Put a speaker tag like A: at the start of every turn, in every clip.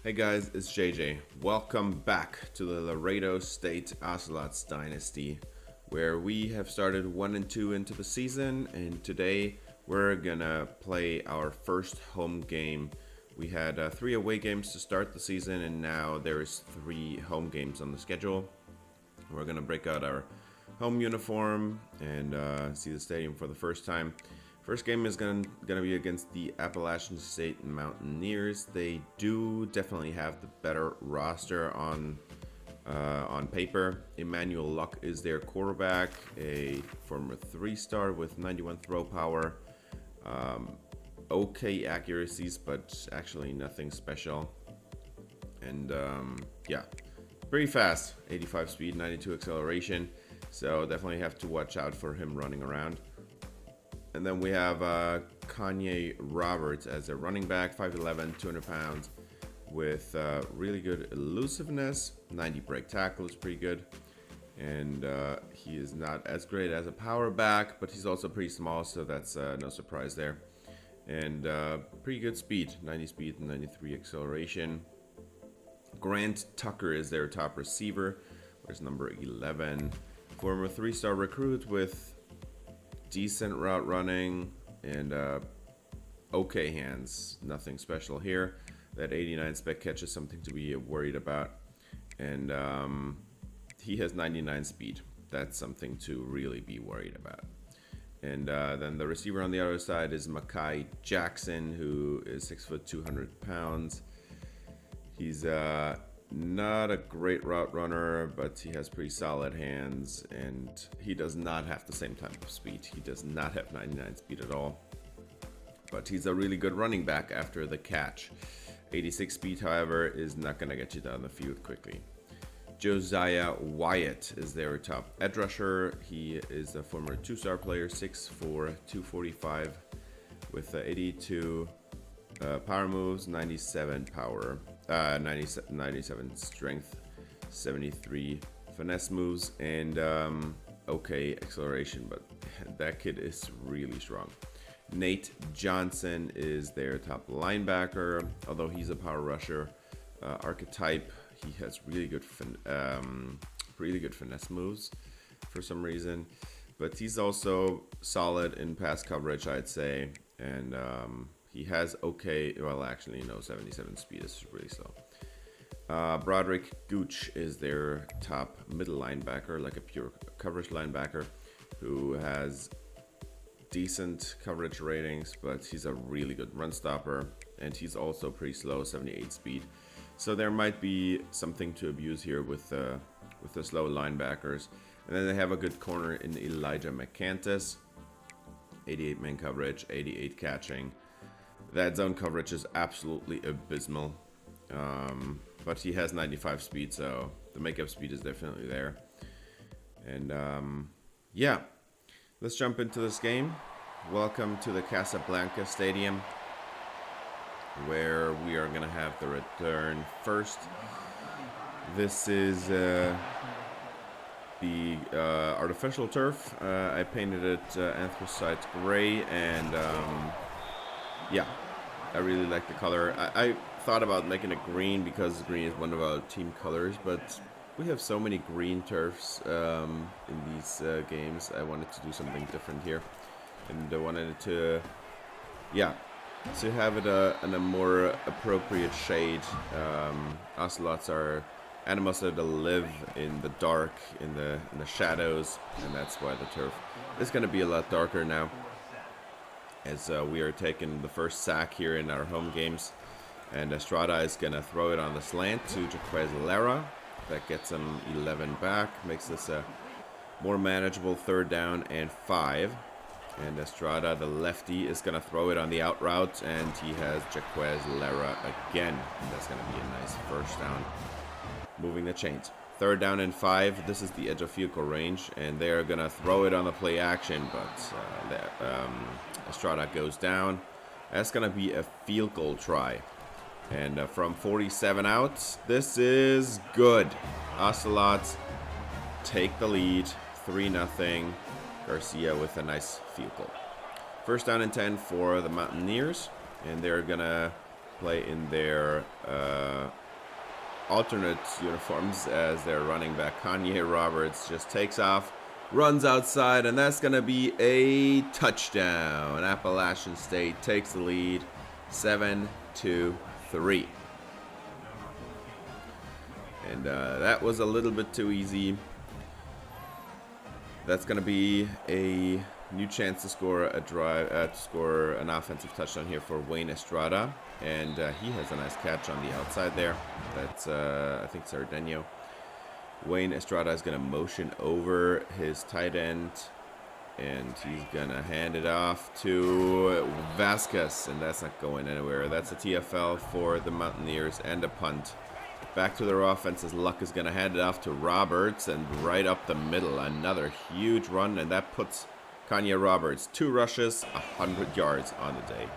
A: Hey guys, it's JJ. Welcome back to the Laredo State Ocelots Dynasty, where we have started 1 and 2 into the season, and today we're gonna play our first home game. We had 3 away games to start the season, and now there's 3 home games on the schedule. We're gonna break out our home uniform and see the stadium for the first time. First game is gonna be against the Appalachian State Mountaineers. They do definitely have the better roster on paper. Emmanuel Luck is their quarterback, a former 3-star with 91 throw power. Okay accuracies, but actually nothing special. And yeah, pretty fast. 85 speed, 92 acceleration. So definitely have to watch out for him running around. And then we have Kanye Roberts as a running back, 5'11", 200 pounds, with really good elusiveness. 90 break tackle is pretty good. And he is not as great as a power back, but he's also pretty small, so that's no surprise there. And pretty good speed, 90 speed and 93 acceleration. Grant Tucker is their top receiver. Where's number 11? Former 3-star recruit with decent route running and okay hands. Nothing special here. That 89 spec catch is something to be worried about. And he has 99 speed. That's something to really be worried about. And then the receiver on the other side is Makai Jackson, who is 6 foot 200 pounds. He's not a great route runner, but he has pretty solid hands, and he does not have the same type of speed. He does not have 99 speed at all, but he's a really good running back after the catch. 86 speed, however, is not going to get you down the field quickly. Josiah Wyatt is their top edge rusher. He is a former 2-star player, 6'4", 245, with 82 power moves, 97 power. 97 strength, 73 finesse moves, and okay acceleration, but that kid is really strong. Nate Johnson is their top linebacker. Although he's a power rusher archetype, he has really good finesse moves for some reason, but he's also solid in pass coverage, I'd say, and he has okay, well actually no, 77 speed is really slow. Broderick Gooch is their top middle linebacker, like a pure coverage linebacker, who has decent coverage ratings, but he's a really good run stopper, and he's also pretty slow, 78 speed. So there might be something to abuse here with the slow linebackers. And then they have a good corner in Elijah McCantis, 88 man coverage, 88 catching. That zone coverage is absolutely abysmal, but he has 95 speed, so the makeup speed is definitely there. And yeah, let's jump into this game. Welcome to the Casa Blanca Stadium, where we are going to have the return first. This is the artificial turf. I painted it anthracite gray, and yeah, I really like the color. I thought about making it green because green is one of our team colors, but we have so many green turfs in these games. I wanted to do something different here, and I wanted it to, yeah, to have it in a more appropriate shade. Ocelots are animals that live in the dark, in the shadows, and that's why the turf is going to be a lot darker now, as we are taking the first sack here in our home games. And Estrada is going to throw it on the slant to Jaquez Lara. That gets him 11 back, makes this a more manageable 3rd down and 5. And Estrada, the lefty, is going to throw it on the out route, and he has Jaquez Lara again. And that's going to be a nice 1st down, moving the chains. 3rd down and 5. This is the edge of field goal range, and they are going to throw it on the play action, but Estrada goes down. That's going to be a field goal try. And from 47 out, this is good. Ocelots take the lead, 3-0. Garcia with a nice field goal. 1st down and 10 for the Mountaineers, and they're going to play in their alternate uniforms as their running back. Kanye Roberts just takes off, runs outside, and that's going to be a touchdown. Appalachian State takes the lead 7-3. And that was a little bit too easy. That's going to be a new chance to score a drive, to score an offensive touchdown here for Wayne Estrada, and he has a nice catch on the outside there. That's I think Sardenio. Wayne Estrada is going to motion over his tight end, and he's going to hand it off to Vasquez, and that's not going anywhere. That's a TFL for the Mountaineers and a punt. Back to their offense as Luck is going to hand it off to Roberts, and right up the middle, another huge run, and that puts Kanye Roberts 2 rushes, 100 yards on the day.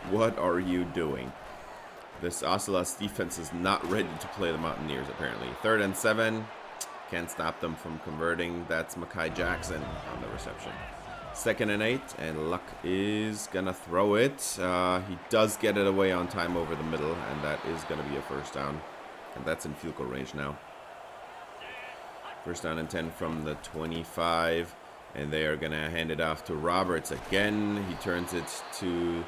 A: What are you doing? This Ocelots defense is not ready to play the Mountaineers, apparently. 3rd and 7. Can't stop them from converting. That's Mekhi Jackson on the reception. 2nd and 8, and Luck is going to throw it. He does get it away on time over the middle, and that is going to be a first down. And that's in field goal range now. First down and 10 from the 25. And they are going to hand it off to Roberts again. He turns it to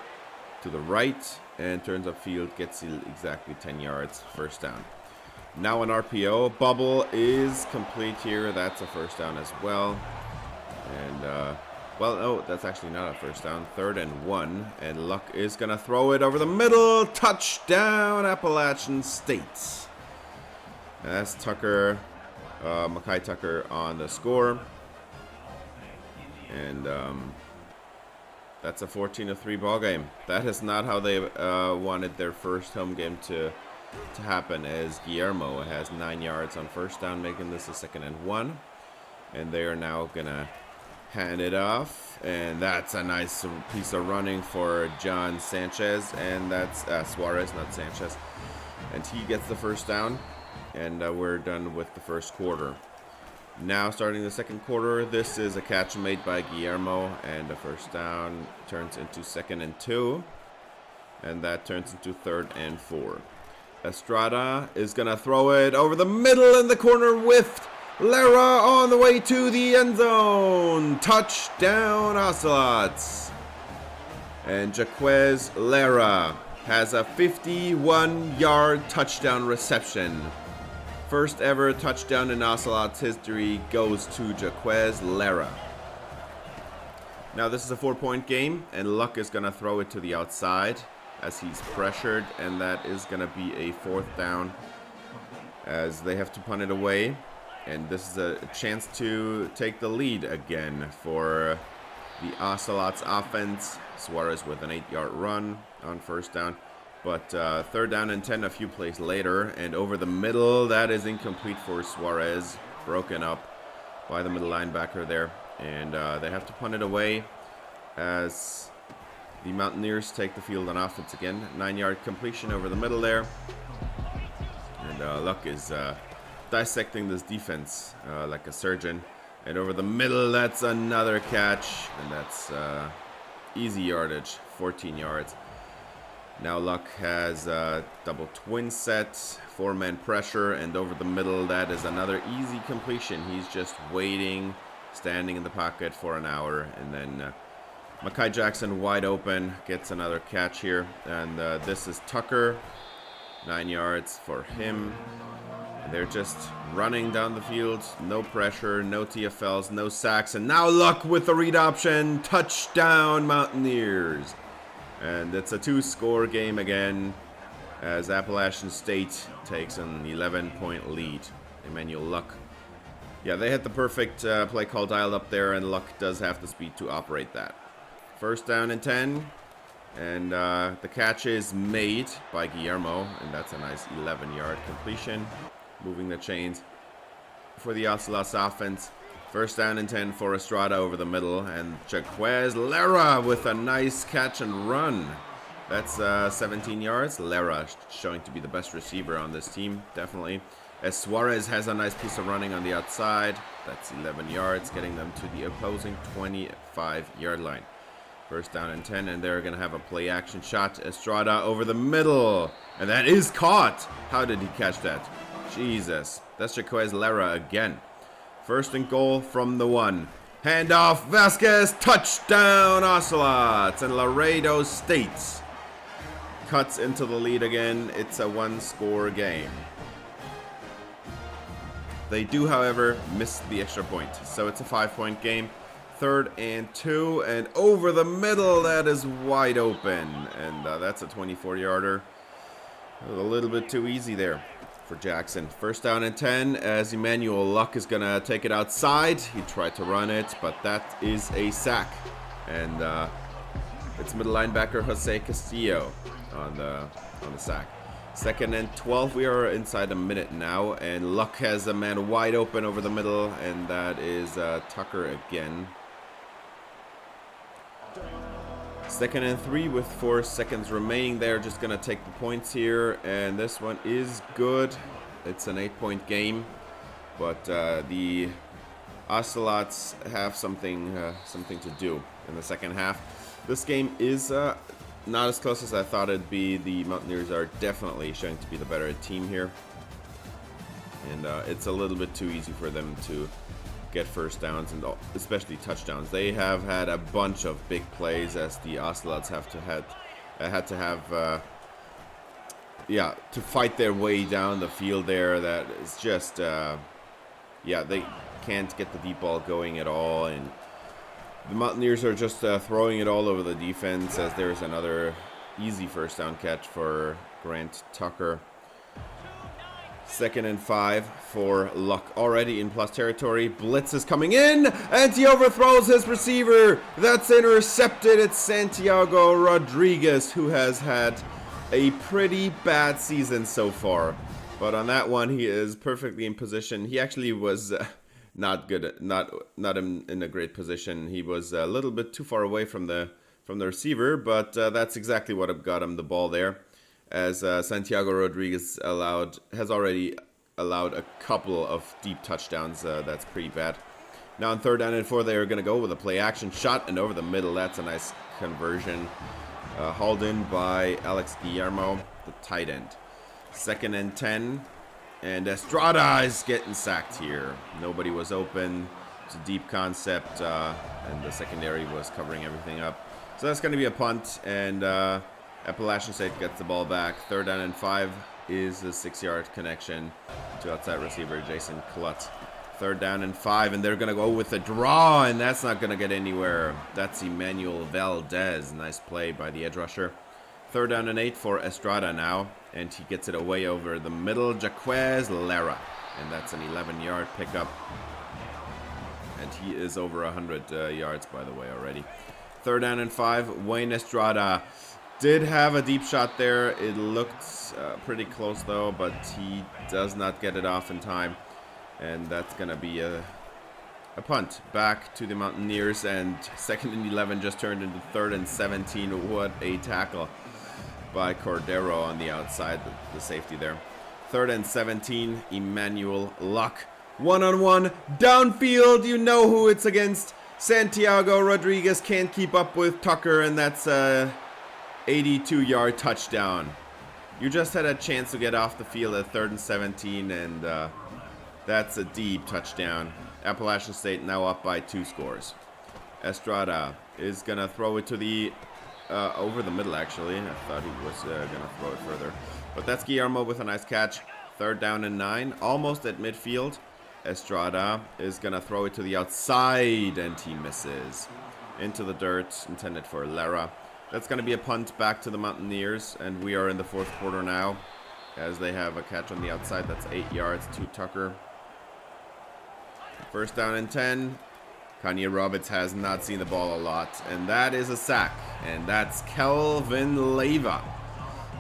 A: the right and turns upfield. Gets exactly 10 yards. First down. Now an RPO. Bubble is complete here. That's a first down as well. And, well, no, that's actually not a first down. 3rd and 1. And Luck is going to throw it over the middle. Touchdown, Appalachian State. And that's Tucker, Mekhi Tucker on the score. And that's a 14-3 ball game. That is not how they wanted their first home game to happen, as Guillermo has 9 yards on first down, making this a 2nd and 1. And they are now going to hand it off. And that's a nice piece of running for John Sanchez. And that's Suarez, not Sanchez. And he gets the first down. And we're done with the first quarter. Now starting the second quarter, this is a catch made by Guillermo, and the first down turns into 2nd and 2, and that turns into 3rd and 4. Estrada is going to throw it over the middle in the corner with Lara on the way to the end zone. Touchdown, Ocelots. And Jaquez Lara has a 51-yard touchdown reception. First ever touchdown in Ocelots history goes to Jaquez Lara. Now this is a 4-point game, and Luck is going to throw it to the outside as he's pressured, and that is going to be a 4th down as they have to punt it away. And this is a chance to take the lead again for the Ocelots offense. Suarez with an 8-yard run on first down. But 3rd down and 10 a few plays later, and over the middle, that is incomplete for Suarez. Broken up by the middle linebacker there. And they have to punt it away as the Mountaineers take the field on offense again. 9-yard completion over the middle there. And Luck is dissecting this defense like a surgeon. And over the middle, that's another catch. And that's easy yardage, 14 yards. Now Luck has double twin set, 4-man pressure, and over the middle, that is another easy completion. He's just waiting, standing in the pocket for an hour, and then Mekhi Jackson wide open, gets another catch here. And this is Tucker, 9 yards for him. And they're just running down the field, no pressure, no TFLs, no sacks, and now Luck with the read option, touchdown Mountaineers. And it's a 2-score game again as Appalachian State takes an 11-point lead. Emmanuel Luck. Yeah, they had the perfect play call dialed up there, and Luck does have the speed to operate that. First down and 10. And the catch is made by Guillermo, and that's a nice 11-yard completion. Moving the chains for the Ocelots offense. First down and 10 for Estrada over the middle, and Jaquez Lara with a nice catch and run. That's 17 yards. Lara showing to be the best receiver on this team, definitely. As Suarez has a nice piece of running on the outside. That's 11 yards, getting them to the opposing 25-yard line. First down and 10, and they're going to have a play-action shot. Estrada over the middle, and that is caught. How did he catch that? Jesus. That's Jaquez Lara again. First and goal from the 1. Handoff, Vasquez, touchdown, Ocelots, and Laredo State cuts into the lead again. It's a 1-score game. They do, however, miss the extra point, so it's a 5-point game. 3rd and 2, and over the middle, that is wide open, and that's a 24-yarder. A little bit too easy there for Jackson. First down and 10 as Emmanuel Luck is gonna take it outside. He tried to run it, but that is a sack. And it's middle linebacker Jose Castillo on the sack. 2nd and 12. We are inside a minute now, and Luck has a man wide open over the middle, and that is Tucker again. 2nd and 3 with 4 seconds remaining. They're just gonna take the points here, and this one is good. It's an 8-point game, but the Ocelots have something to do in the second half. This game is not as close as I thought it'd be. The Mountaineers are definitely showing to be the better team here, and it's a little bit too easy for them to get first downs and especially touchdowns. They have had a bunch of big plays as the Ocelots had to fight their way down the field there. That is just they can't get the deep ball going at all, and the Mountaineers are just throwing it all over the defense as there's another easy first down catch for Grant Tucker. 2nd and 5 for Luck, already in plus territory. Blitz is coming in, and he overthrows his receiver. That's intercepted. It's Santiago Rodriguez, who has had a pretty bad season so far. But on that one, he is perfectly in position. He actually was not good, not in a great position. He was a little bit too far away from the receiver, but that's exactly what got him the ball there. As Santiago Rodriguez has already allowed a couple of deep touchdowns. That's pretty bad. Now on 3rd down and 4, they're going to go with a play action shot and over the middle. That's a nice conversion. Hauled in by Alex Guillermo, the tight end. 2nd and 10, and Estrada is getting sacked here. Nobody was open. It's a deep concept, and the secondary was covering everything up. So that's going to be a punt, and Appalachian State gets the ball back. 3rd down and 5 is a 6-yard connection to outside receiver Jason Klutz. 3rd down and 5, and they're going to go with a draw, and that's not going to get anywhere. That's Emmanuel Valdez. Nice play by the edge rusher. 3rd down and 8 for Estrada now, and he gets it away over the middle. Jaquez Lara, and that's an 11-yard pickup. And he is over 100 yards, by the way, already. 3rd down and 5, Wayne Estrada did have a deep shot there. It looked pretty close though, but he does not get it off in time, and that's gonna be a punt back to the Mountaineers. And 2nd and 11 just turned into 3rd and 17. What a tackle by Cordero on the outside, the safety there. 3rd and 17, Emmanuel Luck, one-on-one downfield. You know who it's against. Santiago Rodriguez can't keep up with Tucker, and that's a 82-yard touchdown. You just had a chance to get off the field at 3rd and 17, and that's a deep touchdown. Appalachian State now up by 2 scores. Estrada is gonna throw it to the over the middle, actually. I thought he was gonna throw it further, but that's Guillermo with a nice catch. 3rd down and 9, almost at midfield. Estrada is gonna throw it to the outside, and he misses into the dirt, intended for Lara. That's going to be a punt back to the Mountaineers, and we are in the 4th quarter now as they have a catch on the outside. That's 8 yards to Tucker. 1st down and 10. Kanye Roberts has not seen the ball a lot, and that is a sack, and that's Kelvin Leyva.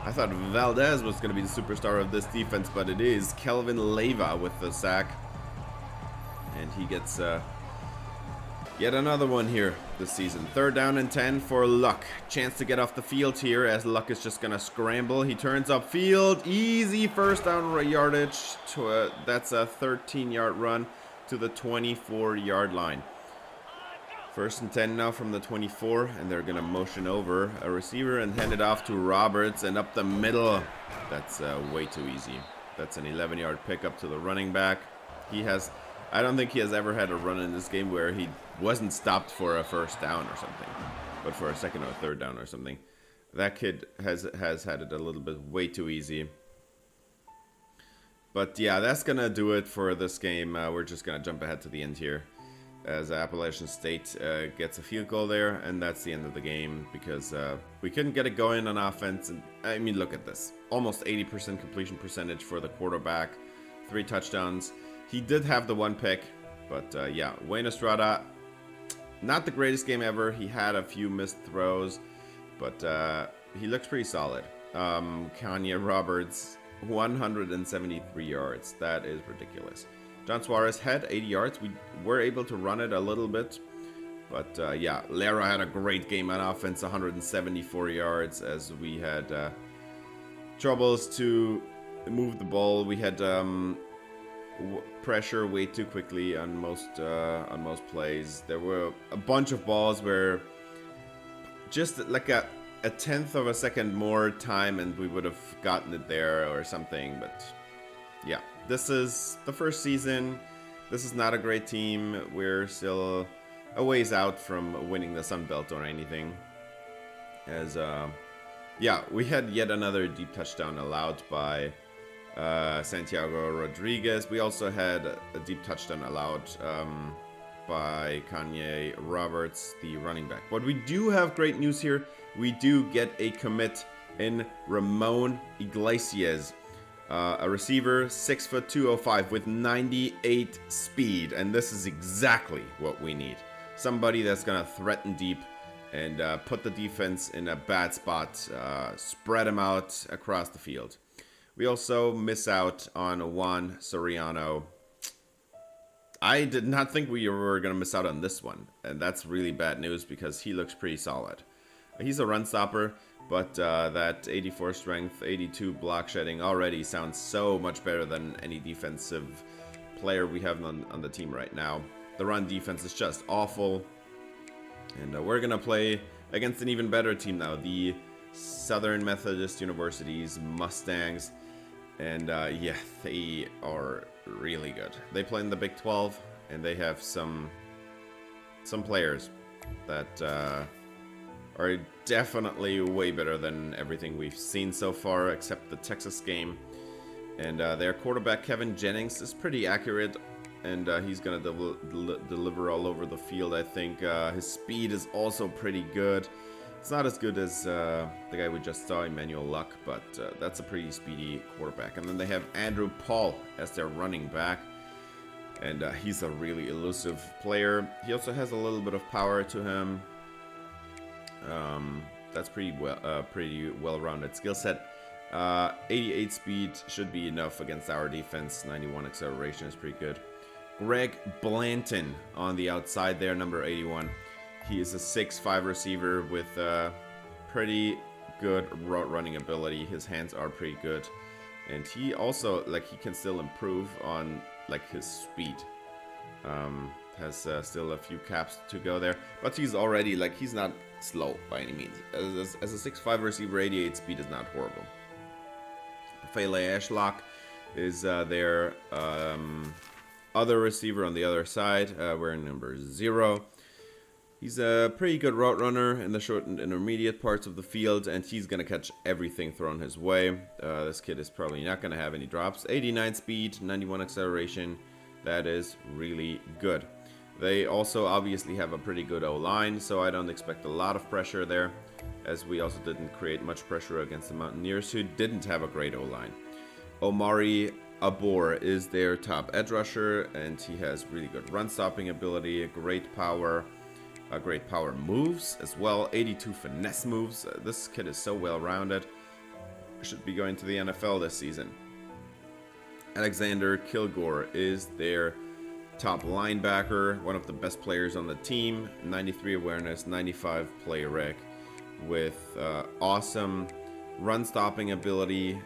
A: I thought Valdez was going to be the superstar of this defense, but it is Kelvin Leyva with the sack, and he gets yet another one here this season. 3rd down and 10 for Luck. Chance to get off the field here as Luck is just going to scramble. He turns upfield. Easy first down yardage. That's a 13-yard run to the 24-yard line. 1st and 10 now from the 24, and they're going to motion over a receiver and hand it off to Roberts, and up the middle. That's way too easy. That's an 11-yard pickup to the running back. I don't think he has ever had a run in this game where he wasn't stopped for a first down or something, but for a second or third down or something. That kid has had it a little bit way too easy. But yeah, that's going to do it for this game. We're just going to jump ahead to the end here as Appalachian State gets a field goal there, and that's the end of the game because we couldn't get it going on offense. And I mean, look at this. Almost 80% completion percentage for the quarterback. 3 touchdowns. He did have the 1 pick, but yeah, Wayne Estrada, not the greatest game ever. He had a few missed throws, but he looks pretty solid. Kanye Roberts, 173 yards. That is ridiculous. John Suarez had 80 yards. We were able to run it a little bit. But yeah, Lara had a great game on offense, 174 yards, as we had troubles to move the ball. We had pressure way too quickly on most plays. There were a bunch of balls where just like a tenth of a second more time and we would have gotten it there or something. But yeah, this is the first season. This is not a great team. We're still a ways out from winning the Sun Belt or anything. As yeah, we had yet another deep touchdown allowed by Santiago Rodriguez. We also had a deep touchdown allowed by Kanye Roberts, the running back. But we do have great news here. We do get a commit in Ramon Iglesias, a receiver, 6'2", 205 with 98 speed, and this is exactly what we need. Somebody that's gonna threaten deep and put the defense in a bad spot, spread them out across the field. We also miss out on Juan Soriano. I did not think we were going to miss out on this one, and that's really bad news because he looks pretty solid. He's a run stopper, but that 84 strength, 82 block shedding already sounds so much better than any defensive player we have on the team right now. The run defense is just awful, and we're going to play against an even better team now, the Southern Methodist University's Mustangs. And yeah, they are really good. They play in the Big 12, and they have some players that are definitely way better than everything we've seen so far, except the Texas game. And their quarterback, Kevin Jennings, is pretty accurate, and he's going to deliver all over the field, I think. His speed is also pretty good. It's not as good as the guy we just saw, Emmanuel Luck, but that's a pretty speedy quarterback. And then they have Andrew Paul as their running back, and he's a really elusive player. He also has a little bit of power to him. That's pretty well-rounded skill set. 88 speed should be enough against our defense. 91 acceleration is pretty good. Greg Blanton on the outside there, number 81. He is a 6'5" receiver with pretty good route running ability. His hands are pretty good, and he also he can still improve on his speed. Has still a few caps to go there, but he's already he's not slow by any means. As a 6'5" receiver, 88 speed is not horrible. Fele Ashlock is their other receiver on the other side. Wearing number 0. He's a pretty good route runner in the short and intermediate parts of the field, and he's going to catch everything thrown his way. This kid is probably not going to have any drops. 89 speed, 91 acceleration. That is really good. They also obviously have a pretty good O-line, so I don't expect a lot of pressure there, as we also didn't create much pressure against the Mountaineers, who didn't have a great O-line. Omari Abor is their top edge rusher, and he has really good run-stopping ability, great power moves as well, 82 finesse moves. This kid is so well-rounded. Should be going to the NFL this season. Alexander Kilgore is their top linebacker, one of the best players on the team. 93 awareness, 95 play rec, with awesome run-stopping ability,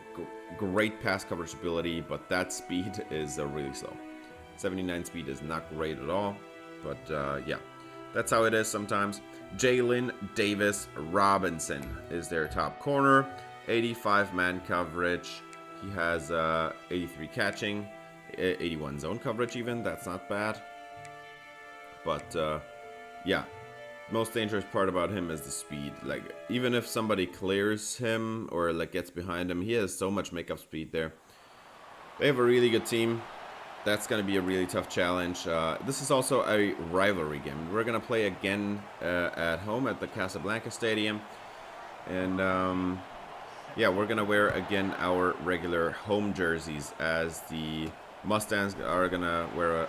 A: great pass coverage ability, but that speed is really slow. 79 speed is not great at all, but yeah. That's how it is sometimes. Jalen Davis Robinson is their top corner. 85 man coverage, He has 83 catching, 81 zone coverage even. That's not bad. But yeah, most dangerous part about him is the speed. Like, even if somebody clears him or like gets behind him, he has so much makeup speed there. They have a really good team. That's going to be a really tough challenge. This is also a rivalry game. We're going to play again at home at the Casa Blanca Stadium. And yeah, we're going to wear again our regular home jerseys, as the Mustangs are going to wear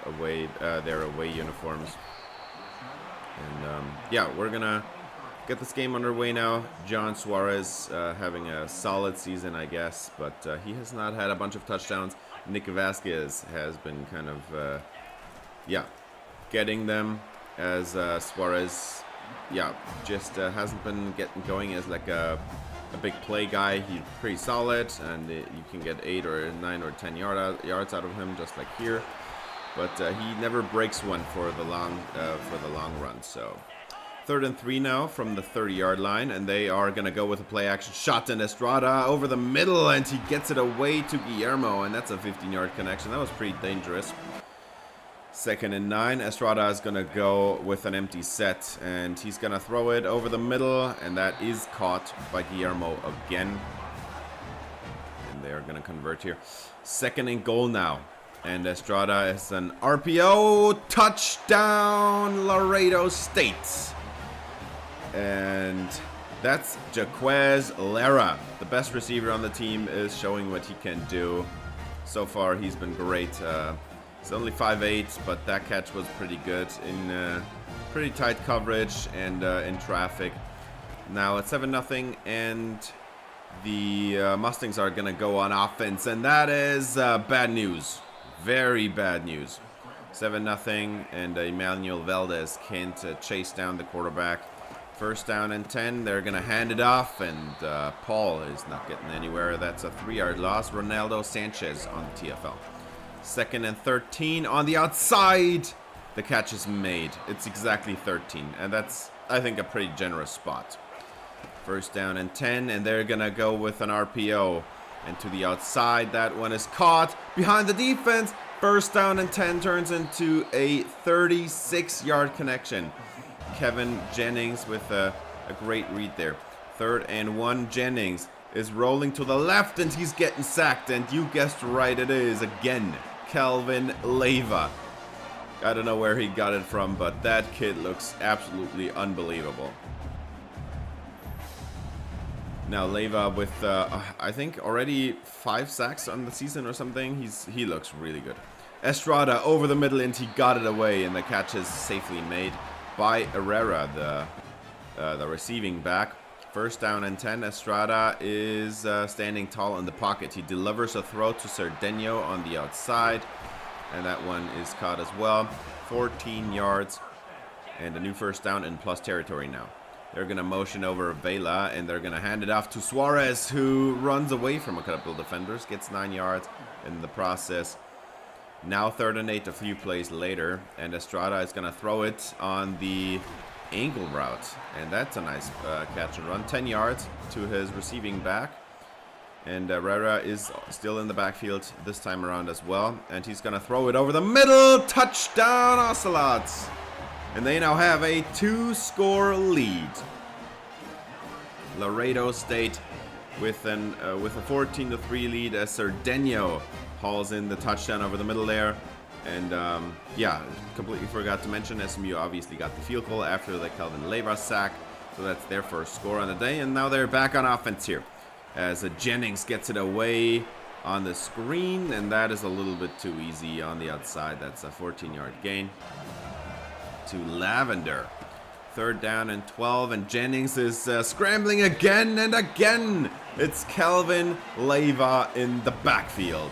A: their away uniforms. And yeah, we're going to get this game underway now. John Suarez having a solid season, I guess, but he has not had a bunch of touchdowns. Nick Vasquez has been kind of, yeah, getting them, as Suarez, yeah, just hasn't been getting going as like a big play guy. He's pretty solid, and you can get 8 or 9 or 10 yards out of him, just like here. But he never breaks one for the long run. So 3rd and 3 now from the 30-yard line, and they are going to go with a play-action shot, and Estrada over the middle, and he gets it away to Guillermo, and that's a 15-yard connection. That was pretty dangerous. 2nd and 9, Estrada is going to go with an empty set, and he's going to throw it over the middle, and that is caught by Guillermo again. And they're going to convert here. 2nd and goal now. And Estrada is an RPO touchdown, Laredo State. And that's Jaquez Lara. The best receiver on the team is showing what he can do. So far, he's been great. He's only 5'8", but that catch was pretty good in pretty tight coverage and in traffic. Now it's 7-0, and the Mustangs are going to go on offense, and that is bad news. Very bad news. 7-0, and Emmanuel Valdez can't chase down the quarterback. 1st down and 10. They're going to hand it off, and Paul is not getting anywhere. That's a 3-yard loss. Ronaldo Sanchez on the TFL. 2nd and 13 on the outside. The catch is made. It's exactly 13, and that's, I think, a pretty generous spot. 1st down and 10, and they're going to go with an RPO. And to the outside, that one is caught behind the defense. 1st down and 10 turns into a 36-yard connection. Kevin Jennings with a great read there. 3rd and 1, Jennings is rolling to the left, and he's getting sacked. And you guessed right, it is again Calvin Leiva. I don't know where he got it from, but that kid looks absolutely unbelievable. Now Leiva with, I think, already 5 sacks on the season or something. He looks really good. Estrada over the middle, and he got it away, and the catch is safely made by Herrera, the receiving back. 1st down and 10. Estrada is standing tall in the pocket. He delivers a throw to Cerdeno on the outside, and that one is caught as well. 14 yards, and a new 1st down in plus territory now. They're going to motion over Vela, and they're going to hand it off to Suarez, who runs away from a couple of defenders, gets 9 yards in the process. Now 3rd and 8, a few plays later, and Estrada is going to throw it on the angle route, and that's a nice catch and run. 10 yards to his receiving back, and Herrera is still in the backfield this time around as well, and he's going to throw it over the middle. Touchdown, Ocelots! And they now have a 2-score lead. Laredo State with a 14-3 lead as Cerdeno hauls in the touchdown over the middle there. And yeah, completely forgot to mention, SMU obviously got the field goal after the Calvin Leiva sack. So that's their 1st score on the day. And now they're back on offense here, as Jennings gets it away on the screen. And that is a little bit too easy on the outside. That's a 14-yard gain to Lavender. 3rd down and 12, and Jennings is scrambling again and again. It's Calvin Leiva in the backfield.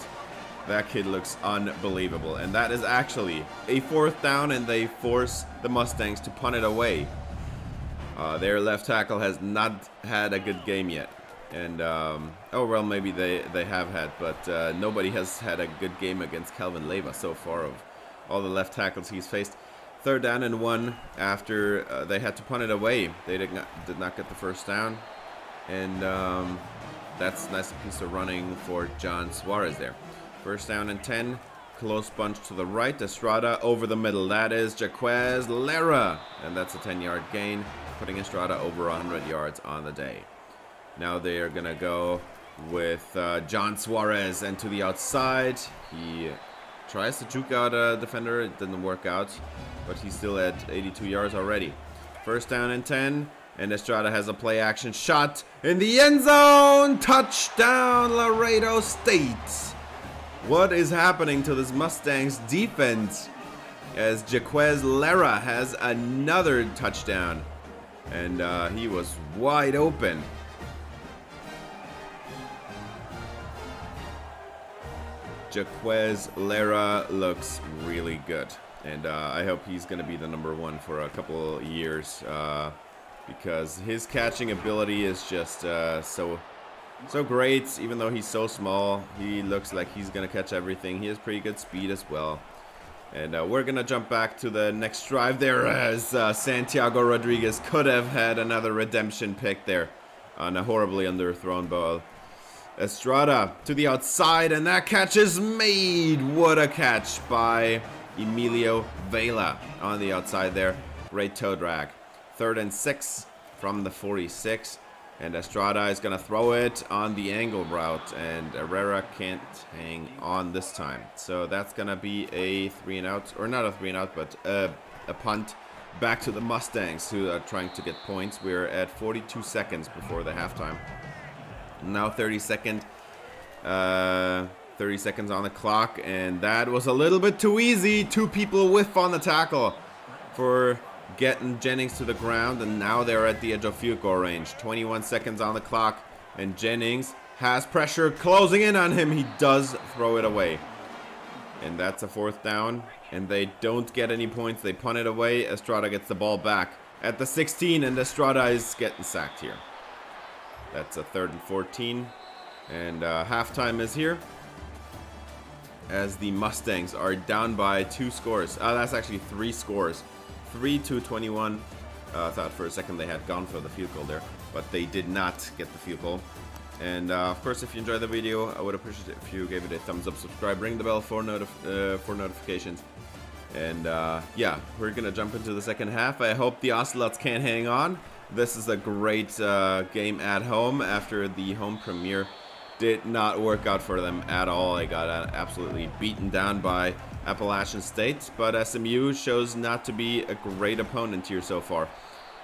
A: That kid looks unbelievable, and that is actually a 4th down, and they force the Mustangs to punt it away. Their left tackle has not had a good game yet, and oh well, maybe they have had, but nobody has had a good game against Calvin Leiva so far of all the left tackles he's faced. 3rd down and 1 after they had to punt it away. They did not get the 1st down, and that's a nice piece of running for John Suarez there. First down and 10. Close bunch to the right. Estrada over the middle. That is Jaquez Lara. And that's a 10-yard gain, putting Estrada over 100 yards on the day. Now they are going to go with John Suarez, and to the outside. He tries to juke out a defender. It didn't work out, but he's still at 82 yards already. First down and 10. And Estrada has a play action shot in the end zone. Touchdown, Laredo State. What is happening to this Mustangs defense as Jaquez Lara has another touchdown, and he was wide open. Jaquez Lara looks really good, and I hope he's going to be the #1 for a couple years because his catching ability is just so great. Even though he's so small, he looks like he's gonna catch everything. He has pretty good speed as well. And we're gonna jump back to the next drive there, as Santiago Rodriguez could have had another redemption pick there on a horribly underthrown ball. Estrada to the outside, and that catch is made. What a catch by Emilio Vela on the outside there. Great toe drag. 3rd and 6 from the 46. And Estrada is going to throw it on the angle route, and Herrera can't hang on this time. So that's going to be a 3-and-out, or not a 3-and-out, but a punt back to the Mustangs, who are trying to get points. We're at 42 seconds before the halftime. Now 30 seconds on the clock, and that was a little bit too easy. 2 people whiff on the tackle for getting Jennings to the ground, and now they're at the edge of field goal range. 21 seconds on the clock, and Jennings has pressure closing in on him. He does throw it away, and that's a 4th down, and they don't get any points. They punt it away. Estrada gets the ball back at the 16, and Estrada is getting sacked here. That's a 3rd and 14, and halftime is here as the Mustangs are down by 2 scores. That's actually 3 scores. 3-21. I thought for a second they had gone for the field goal there, but they did not get the field goal. And of course, if you enjoyed the video, I would appreciate it if you gave it a thumbs up, subscribe, ring the bell for notifications. And yeah, we're gonna jump into the second half. I hope the Ocelots can hang on. This is a great game at home after the home premiere did not work out for them at all. They got absolutely beaten down by Appalachian State, but SMU shows not to be a great opponent here so far,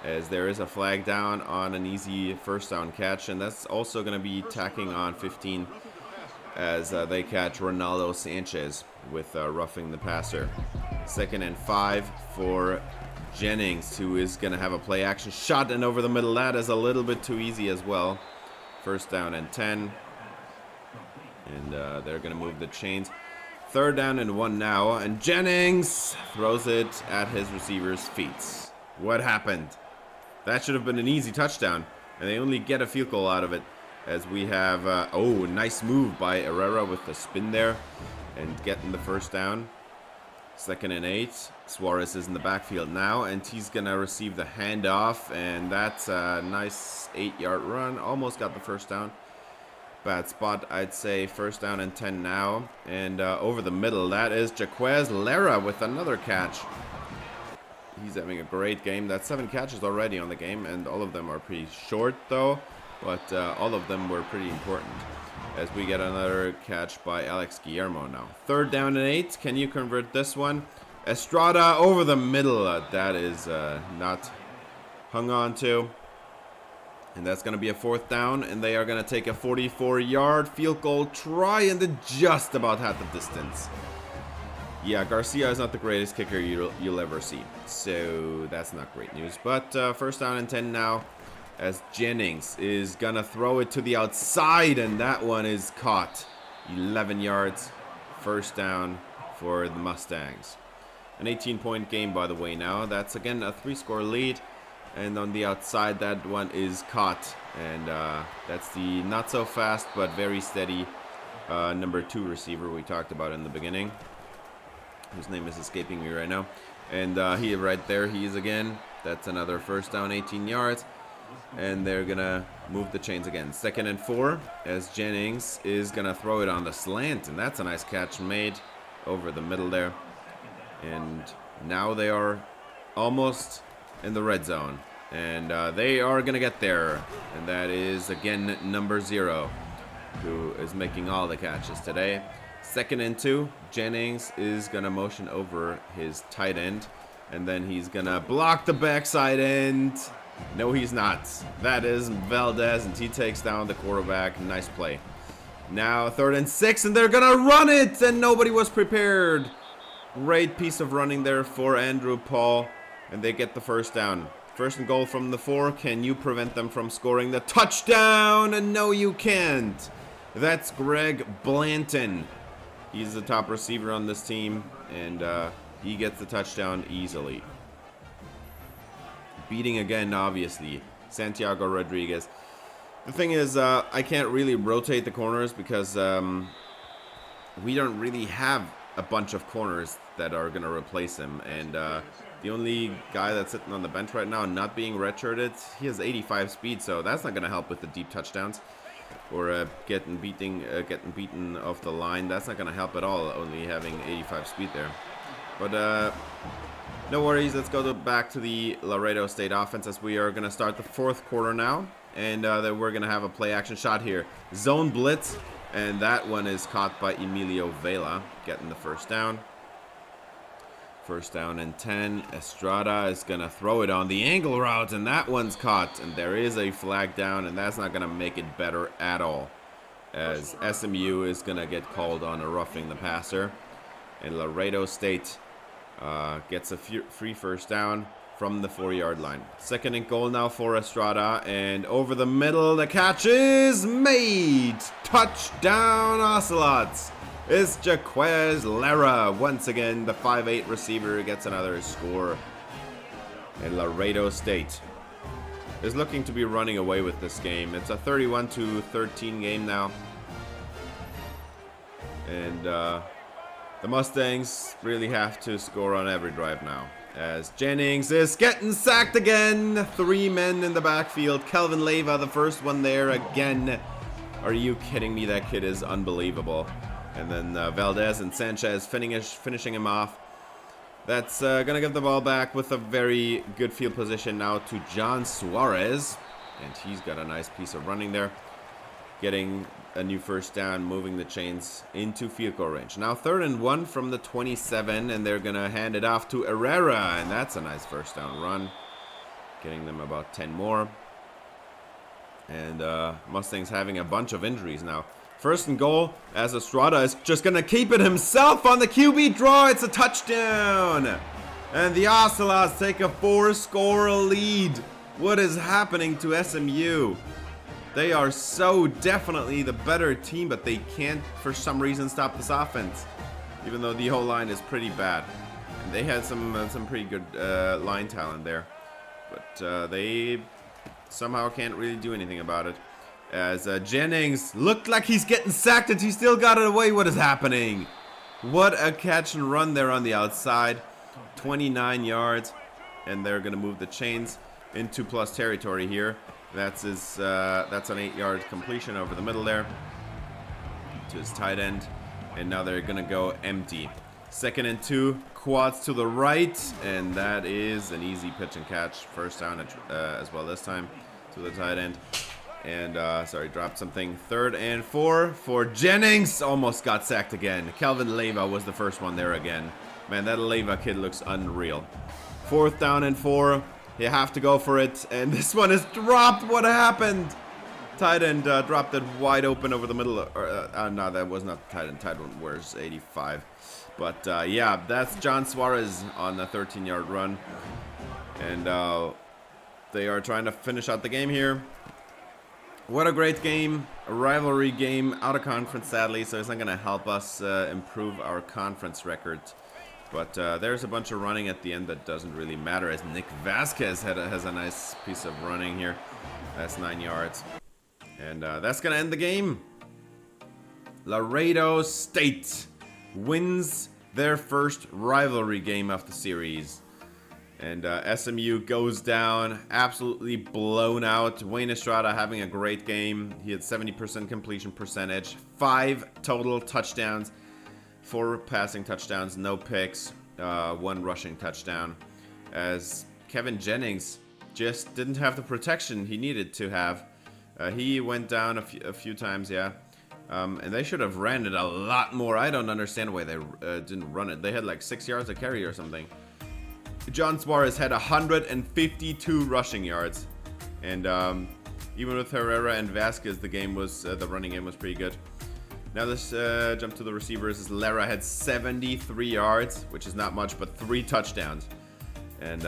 A: as there is a flag down on an easy 1st down catch, and that's also going to be tacking on 15 as they catch Ronaldo Sanchez with roughing the passer. 2nd and 5 for Jennings, who is going to have a play action shot, and over the middle. That is a little bit too easy as well. 1st down and 10. And they're going to move the chains. 3rd down and 1 now. And Jennings throws it at his receiver's feet. What happened? That should have been an easy touchdown. And they only get a field goal out of it. As we have, oh, nice move by Herrera with the spin there. And getting the 1st down. 2nd and 8. Suarez is in the backfield now. And he's going to receive the handoff. And that's a nice 8-yard run. Almost got the 1st down. Bad spot, I'd say. 1st down and 10 now. And over the middle, that is Jaquez Lara with another catch. He's having a great game. That's 7 catches already on the game, and all of them are pretty short, though. But all of them were pretty important. As we get another catch by Alex Guillermo now. 3rd down and 8. Can you convert this one? Estrada over the middle. That is not hung on to. And that's going to be a 4th down, and they are going to take a 44-yard field goal try, and they just about had the distance. Yeah, Garcia is not the greatest kicker you'll ever see, so that's not great news. But 1st down and 10 now, as Jennings is going to throw it to the outside, and that one is caught. 11 yards, 1st down for the Mustangs. An 18-point game, by the way, now. That's, again, a 3-score lead. And on the outside, that one is caught. And that's the not so fast but very steady number 2 receiver we talked about in the beginning. His name is escaping me right now. And he right there, he is again. That's another 1st down, 18 yards. And they're gonna move the chains again. 2nd and 4 as Jennings is gonna throw it on the slant, and that's a nice catch made over the middle there. And now they are almost in the red zone, and they are gonna get there. And that is again number 0, who is making all the catches today. 2nd and 2, Jennings is gonna motion over his tight end, and then he's gonna block the backside end. No, he's not. That is Valdez, and he takes down the quarterback. Nice play. Now 3rd and 6, and they're gonna run it, and nobody was prepared. Great piece of running there for Andrew Paul, and they get the first down. 1st and goal from the 4. Can you prevent them from scoring the touchdown? And no, you can't. That's Greg Blanton. He's the top receiver on this team, and he gets the touchdown easily. Beating again, obviously, Santiago Rodriguez. The thing is, I can't really rotate the corners because we don't really have a bunch of corners that are going to replace him. And the only guy that's sitting on the bench right now, not being redshirted, he has 85 speed, so that's not going to help with the deep touchdowns. Or getting beaten off the line. That's not going to help at all, only having 85 speed there. But no worries, let's go back to the Laredo State offense as we are going to start the 4th quarter now. And then we're going to have a play action shot here. Zone blitz, and that one is caught by Emilio Vela, getting the first down. 1st down and 10. Estrada is going to throw it on the angle route, and that one's caught. And there is a flag down, and that's not going to make it better at all, as SMU is going to get called on a roughing the passer. And Laredo State gets a free 1st down from the 4-yard line. 2nd and goal now for Estrada, and over the middle, the catch is made. Touchdown, Ocelots. It's Jaquez Lara. Once again, the 5'8 receiver gets another score. And Laredo State is looking to be running away with this game. It's a 31-13 game now. And the Mustangs really have to score on every drive now, as Jennings is getting sacked again. 3 men in the backfield. Kelvin Leyva, the first one there again. Are you kidding me? That kid is unbelievable. And then Valdez and Sanchez finishing him off. That's going to give the ball back with a very good field position now to John Suarez. And he's got a nice piece of running there. Getting a new 1st down, moving the chains into field goal range. Now 3rd and 1 from the 27, and they're going to hand it off to Herrera. And that's a nice 1st down run. Getting them about 10 more. And Mustangs having a bunch of injuries now. 1st and goal, as Estrada is just going to keep it himself on the QB draw. It's a touchdown. And the Ocelots take a 4-score lead. What is happening to SMU? They are so definitely the better team, but they can't, for some reason, stop this offense. Even though the whole line is pretty bad. And they had some pretty good line talent there. But they somehow can't really do anything about it. As Jennings looked like he's getting sacked, and he still got it away. What is happening? What a catch and run there on the outside. 29 yards. And they're going to move the chains into plus territory here. That's an 8-yard completion over the middle there to his tight end. And now they're going to go empty. 2nd and 2, quads to the right. And that is an easy pitch and catch. 1st down as well this time to the tight end. And, dropped something. 3rd and 4 for Jennings. Almost got sacked again. Kelvin Leyva was the first one there again. Man, that Leyva kid looks unreal. 4th down and 4. You have to go for it. And this one is dropped. What happened? Tight end dropped it wide open over the middle. No, that was not the tight end. Tight end wears 85. But, yeah, that's John Suarez on the 13-yard run. And they are trying to finish out the game here. What a great game, a rivalry game, out of conference sadly, so it's not going to help us improve our conference record. But there's a bunch of running at the end that doesn't really matter, as Nick Vasquez has a nice piece of running here. That's 9 yards. And that's going to end the game. Laredo State wins their first rivalry game of the series. And SMU goes down, absolutely blown out. Wayne Estrada having a great game. He had 70% completion percentage, 5 total touchdowns, 4 passing touchdowns, no picks, 1 rushing touchdown. As Kevin Jennings just didn't have the protection he needed to have. He went down a few times, yeah. And they should have ran it a lot more. I don't understand why they didn't run it. They had like 6 yards a carry or something. John Suarez had 152 rushing yards, and even with Herrera and Vasquez, the running game was pretty good. Now let's jump to the receivers. Lara had 73 yards, which is not much, but 3 touchdowns. And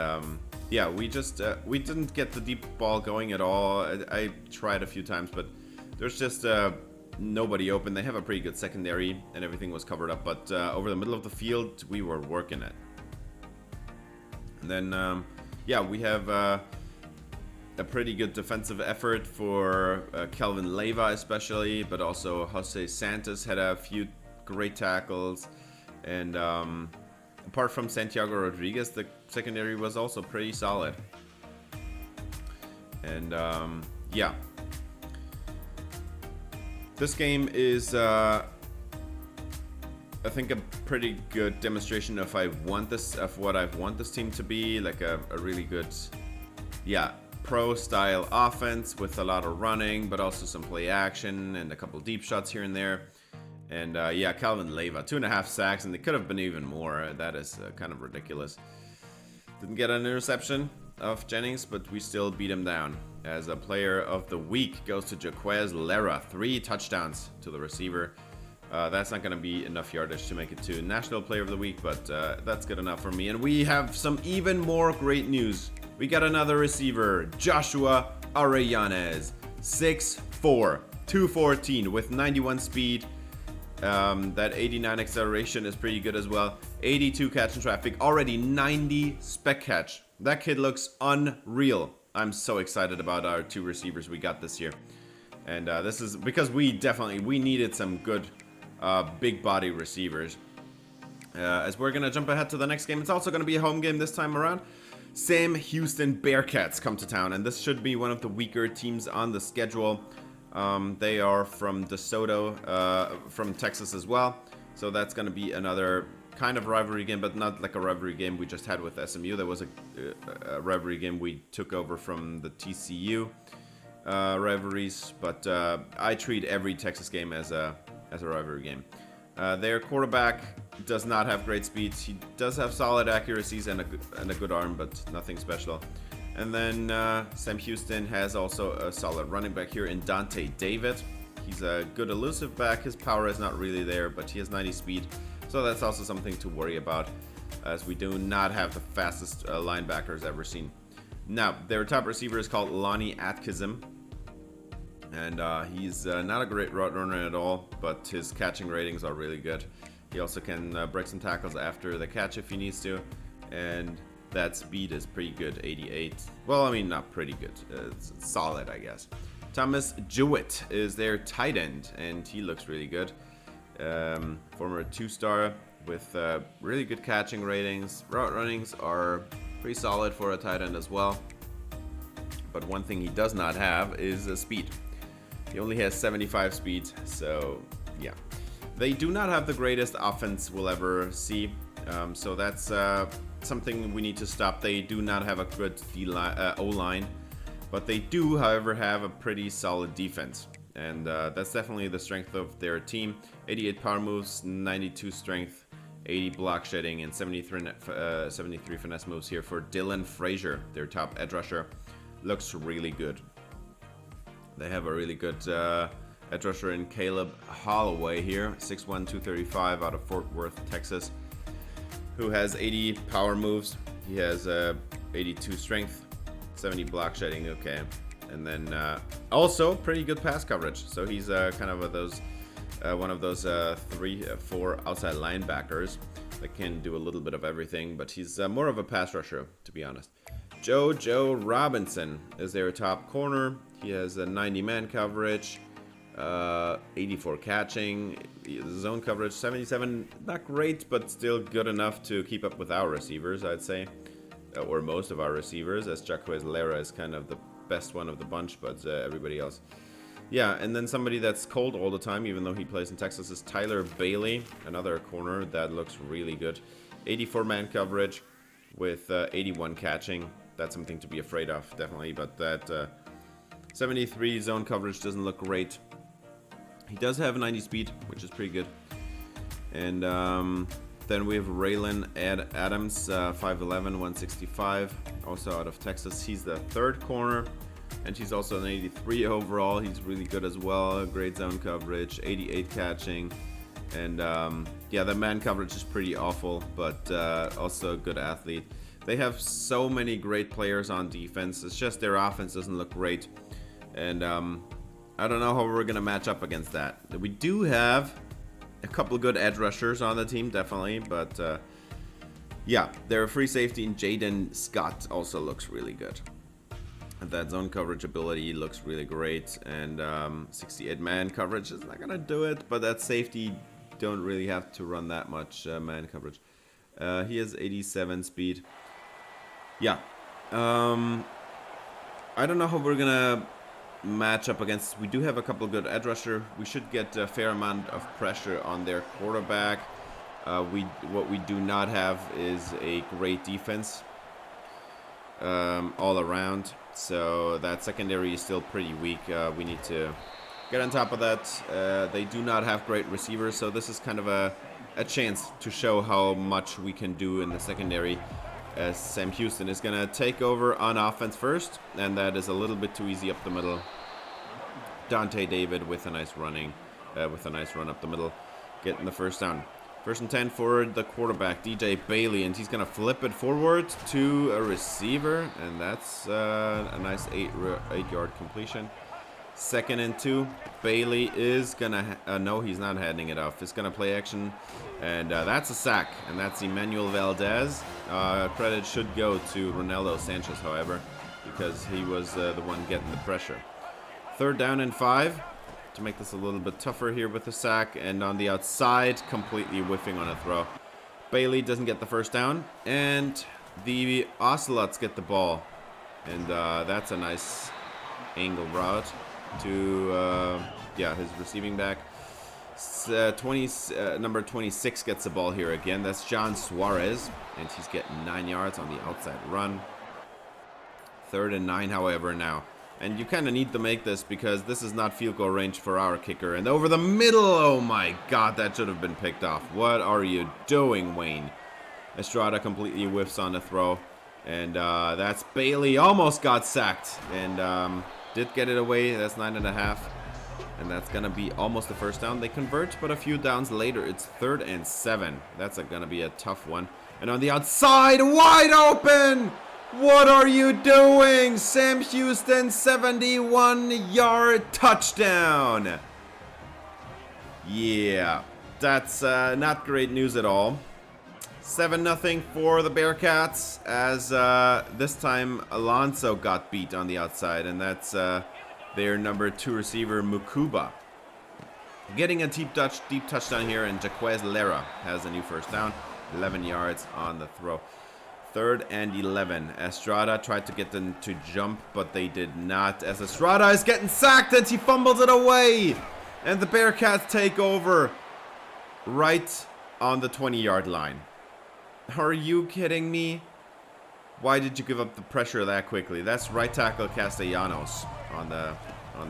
A: yeah, we didn't get the deep ball going at all. I tried a few times, but there's just nobody open. They have a pretty good secondary, and everything was covered up. But over the middle of the field, we were working it. And then, yeah, we have a pretty good defensive effort for Kelvin Leyva especially, but also Jose Santos had a few great tackles. And apart from Santiago Rodriguez, the secondary was also pretty solid. And yeah, this game is I think a pretty good demonstration of what I want this team to be, like a really good, yeah, pro style offense with a lot of running, but also some play action and a couple deep shots here and there. And yeah, Calvin Leyva, 2.5 sacks, and they could have been even more. That is kind of ridiculous. Didn't get an interception of Jennings, but we still beat him down. As a player of the week goes to Jaquez Lara, 3 touchdowns to the receiver. That's not going to be enough yardage to make it to National Player of the Week, but that's good enough for me. And we have some even more great news. We got another receiver, Joshua Arellanes, 6'4", 214 with 91 speed. That 89 acceleration is pretty good as well. 82 catch in traffic, already 90 spec catch. That kid looks unreal. I'm so excited about our 2 receivers we got this year. And this is because we needed some good big body receivers. As we're gonna jump ahead to the next game, it's also gonna be a home game this time around. Sam Houston Bearcats come to town, and this should be one of the weaker teams on the schedule. They are from DeSoto, from Texas as well, so that's gonna be another kind of rivalry game, but not like a rivalry game we just had with SMU. There was a rivalry game we took over from the TCU rivalries, but I treat every Texas game as a rivalry game. Their quarterback does not have great speeds. He does have solid accuracies and a good arm, but nothing special. And then Sam Houston has also a solid running back here in Dante David. He's a good elusive back. His power is not really there, but he has 90 speed, so that's also something to worry about, as we do not have the fastest linebackers ever seen. Now, their top receiver is called Lonnie Atkinson. And he's not a great route runner at all, but his catching ratings are really good. He also can break some tackles after the catch if he needs to. And that speed is pretty good, 88. Well, I mean, not pretty good. It's solid, I guess. Thomas Jewett is their tight end, and he looks really good. Former 2-star with really good catching ratings. Route runnings are pretty solid for a tight end as well. But one thing he does not have is speed. He only has 75 speed, so yeah. They do not have the greatest offense we'll ever see, so that's something we need to stop. They do not have a good O-line, but they do, however, have a pretty solid defense. And that's definitely the strength of their team. 88 power moves, 92 strength, 80 block shedding, and 73 finesse moves here for Dylan Frazier, their top edge rusher. Looks really good. They have a really good edge rusher in Caleb Holloway here, 6'1", 235 out of Fort Worth, Texas, who has 80 power moves. He has 82 strength, 70 block shedding, okay. And then also pretty good pass coverage. So he's kind of one of those 3-4 outside linebackers that can do a little bit of everything, but he's more of a pass rusher, to be honest. Joe Robinson is their top corner. He has a 90-man coverage, 84 catching, zone coverage 77, not great, but still good enough to keep up with our receivers, I'd say. or most of our receivers, as Jaquez Lera is kind of the best one of the bunch, but everybody else. Yeah, and then somebody that's cold all the time, even though he plays in Texas, is Tyler Bailey, another corner that looks really good. 84 man coverage with 81 catching. That's something to be afraid of, definitely, but that 73 zone coverage doesn't look great. He does have 90 speed, which is pretty good. And then we have Raylan Adams, 5'11", 165, also out of Texas. He's the third corner. And she's also an 83 overall. He's really good as well. Great zone coverage, 88 catching. And yeah, the man coverage is pretty awful, but also a good athlete. They have so many great players on defense. It's just their offense doesn't look great. And I don't know how we're going to match up against that. We do have a couple of good edge rushers on the team, definitely. But yeah, their free safety in Jaden Scott also looks really good. That zone coverage ability looks really great, and 68 man coverage is not gonna do it, but that safety don't really have to run that much man coverage. He has 87 speed. Yeah, I don't know how we're gonna match up against. We do have a couple good edge rusher. We should get a fair amount of pressure on their quarterback. What we do not have is a great defense all around. So that secondary is still pretty weak. We need to get on top of that. They do not have great receivers, so this is kind of a chance to show how much we can do in the secondary. As Sam Houston is going to take over on offense first, and that is a little bit too easy up the middle. Dante David with a nice run up the middle, getting the first down. First and 10 for the quarterback, DJ Bailey, and he's going to flip it forward to a receiver, and that's a nice 8-yard completion. Second and 2, Bailey is going to, no, he's not handing it off. He's going to play action, and that's a sack, and that's Emmanuel Valdez. Credit should go to Ronaldo Sanchez, however, because he was the one getting the pressure. Third down and 5. To make this a little bit tougher here with the sack, and on the outside, completely whiffing on a throw. Bailey doesn't get the first down, and the Ocelots get the ball, and that's a nice angle route to yeah, his receiving back. Number 26 gets the ball here again. That's John Suarez, and he's getting 9 yards on the outside run. Third and 9, however, now. And you kind of need to make this because this is not field goal range for our kicker. And over the middle, oh my god, that should have been picked off. What are you doing, Wayne? Estrada completely whiffs on the throw. And that's Bailey, almost got sacked. And did get it away, that's 9.5. And that's going to be almost the first down. They convert, but a few downs later, it's 3rd and 7. That's going to be a tough one. And on the outside, wide open! What are you doing? Sam Houston, 71-yard touchdown. Yeah, that's not great news at all. 7-0 for the Bearcats, as this time Alonso got beat on the outside, and that's their number 2 receiver, Mukuba. Getting a deep touchdown here, and Jaquez Lera has a new first down, 11 yards on the throw. 3rd and 11. Estrada tried to get them to jump, but they did not. As Estrada is getting sacked and he fumbles it away. And the Bearcats take over right on the 20-yard line. Are you kidding me? Why did you give up the pressure that quickly? That's right tackle Castellanos on the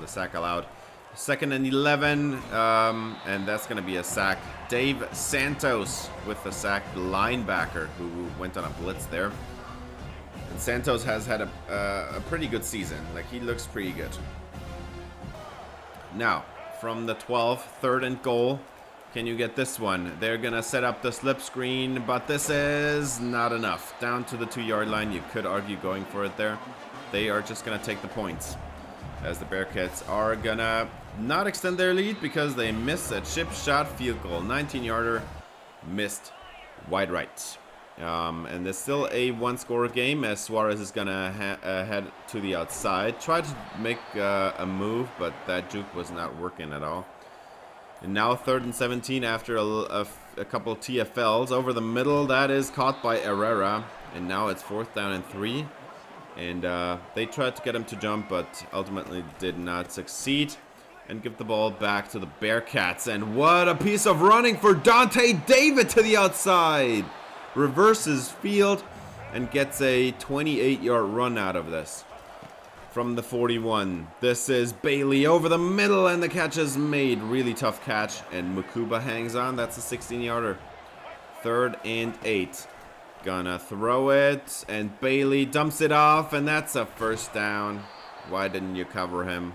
A: sack allowed. 2nd and 11, and that's going to be a sack. Dave Santos with the sack, linebacker who went on a blitz there. And Santos has had a pretty good season. Like, he looks pretty good. Now, from the 12, 3rd and goal. Can you get this one? They're going to set up the slip screen, but this is not enough. Down to the 2-yard line. You could argue going for it there. They are just going to take the points, as the Bearcats are going to not extend their lead because they missed a chip shot field goal. 19-yarder missed wide right. And there's still a 1-score game, as Suarez is going to head to the outside. Tried to make a move, but that juke was not working at all. And now 3rd and 17 after a couple TFLs. Over the middle, that is caught by Herrera. And now it's 4th down and 3. And they tried to get him to jump, but ultimately did not succeed. And give the ball back to the Bearcats. And what a piece of running for Dante David to the outside. Reverses field and gets a 28-yard run out of this. From the 41, this is Bailey over the middle, and the catch is made. Really tough catch, and Mukuba hangs on. That's a 16-yarder. 3rd and 8. Gonna throw it, and Bailey dumps it off, and that's a 1st down. Why didn't you cover him?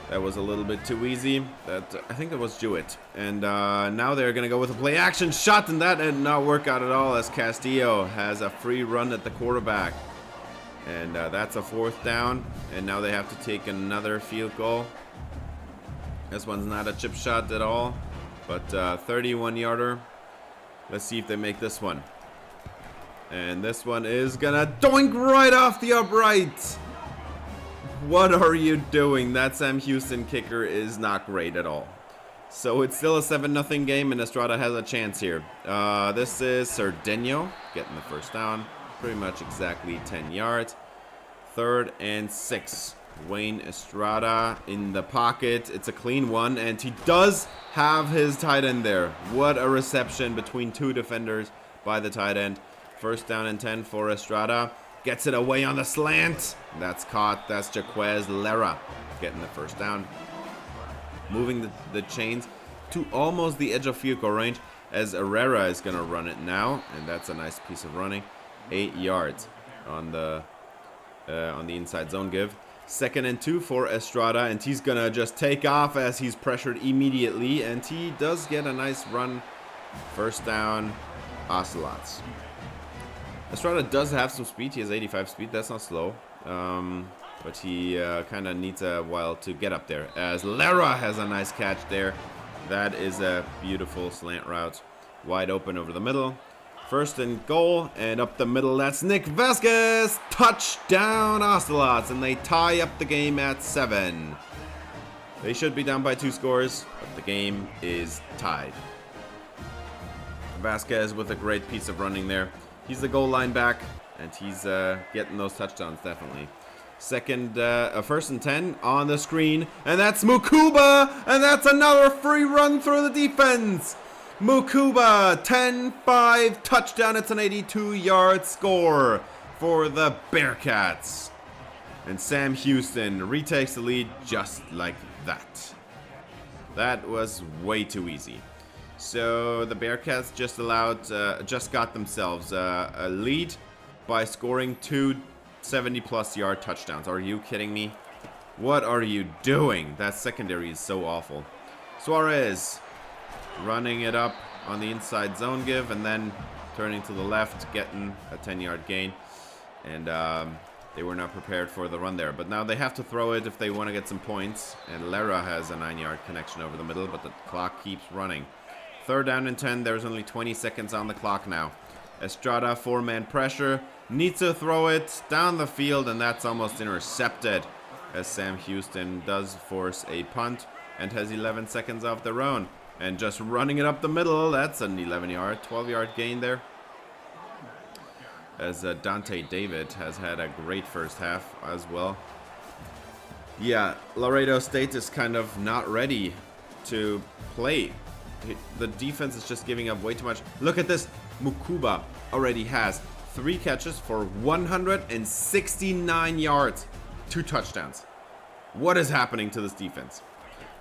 A: That was a little bit too easy. I think it was Jewett. And now they're going to go with a play action shot, and that did not work out at all as Castillo has a free run at the quarterback. And that's a 4th down. And now they have to take another field goal. This one's not a chip shot at all, but 31-yarder. Let's see if they make this one. And this one is going to doink right off the upright. What are you doing? That Sam Houston kicker is not great at all. So it's still a 7-0 game, and Estrada has a chance here. This is Cerdeno getting the 1st down. Pretty much exactly 10 yards. 3rd and 6. Wayne Estrada in the pocket. It's a clean one, and he does have his tight end there. What a reception between 2 defenders by the tight end. 1st down and 10 for Estrada. Gets it away on the slant. That's caught. That's Jaquez Lara getting the 1st down. Moving the chains to almost the edge of field goal range as Herrera is going to run it now. And that's a nice piece of running. 8 yards on the inside zone give. 2nd and 2 for Estrada. And he's going to just take off as he's pressured immediately. And he does get a nice run. 1st down, Ocelots. Estrada does have some speed. He has 85 speed. That's not slow. But he kind of needs a while to get up there. As Lara has a nice catch there. That is a beautiful slant route. Wide open over the middle. 1st and goal. And up the middle, that's Nick Vasquez. Touchdown, Ocelots. And they tie up the game at 7. They should be down by 2 scores. But the game is tied. Vasquez with a great piece of running there. He's the goal line back, and he's getting those touchdowns, definitely. 1st and 10 on the screen, and that's Mukuba, and that's another free run through the defense. Mukuba, 10-5, touchdown. It's an 82-yard score for the Bearcats. And Sam Houston retakes the lead just like that. That was way too easy. So the Bearcats just got themselves a lead by scoring 2 70-plus yard touchdowns. Are you kidding me? What are you doing? That secondary is so awful. Suarez running it up on the inside zone give, and then turning to the left, getting a 10-yard gain. And they were not prepared for the run there. But now they have to throw it if they want to get some points. And Lara has a 9-yard connection over the middle, but the clock keeps running. 3rd down and 10. There's only 20 seconds on the clock now. Estrada, 4-man pressure. Needs to throw it down the field, and that's almost intercepted. As Sam Houston does force a punt and has 11 seconds off their own. And just running it up the middle. That's an 11-yard, 12-yard gain there. As Dante David has had a great 1st half as well. Yeah, Laredo State is kind of not ready to play. The defense is just giving up way too much. Look at this. Mukuba already has 3 catches for 169 yards. 2 touchdowns. What is happening to this defense?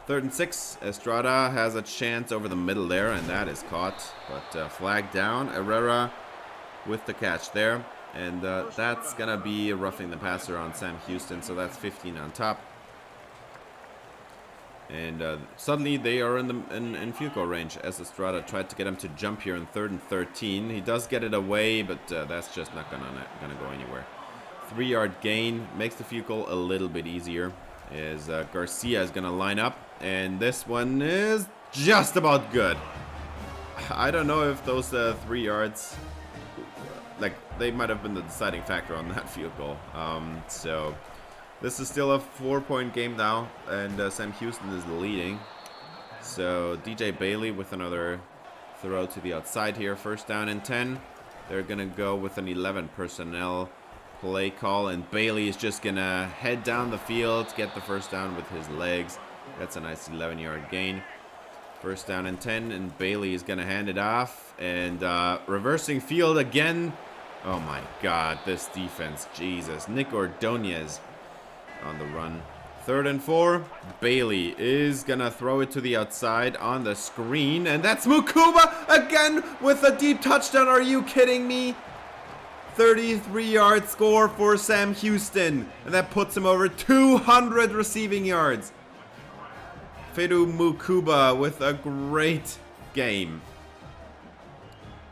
A: 3rd and 6. Estrada has a chance over the middle there, and that is caught. But flag down. Herrera with the catch there. And that's going to be roughing the passer on Sam Houston, so that's 15 on top. And suddenly they are in field goal range as Estrada tried to get him to jump here in 3rd and 13. He does get it away, but that's just not gonna go anywhere. 3-yard gain makes the field goal a little bit easier. As Garcia is gonna line up, and this one is just about good. I don't know if those 3 yards, like, they might have been the deciding factor on that field goal. So. This is still a 4-point game now, and Sam Houston is leading. So DJ Bailey with another throw to the outside here. 1st down and 10. They're going to go with an 11 personnel play call, and Bailey is just going to head down the field, get the first down with his legs. That's a nice 11-yard gain. First down and 10, and Bailey is going to hand it off, and reversing field again. Oh my God, this defense, Jesus. Nick Ordonez on the run. 3rd and 4, Bailey is going to throw it to the outside on the screen, and that's Mukuba again with a deep touchdown. Are you kidding me? 33-yard score for Sam Houston, and that puts him over 200 receiving yards. Fedu Mukuba with a great game.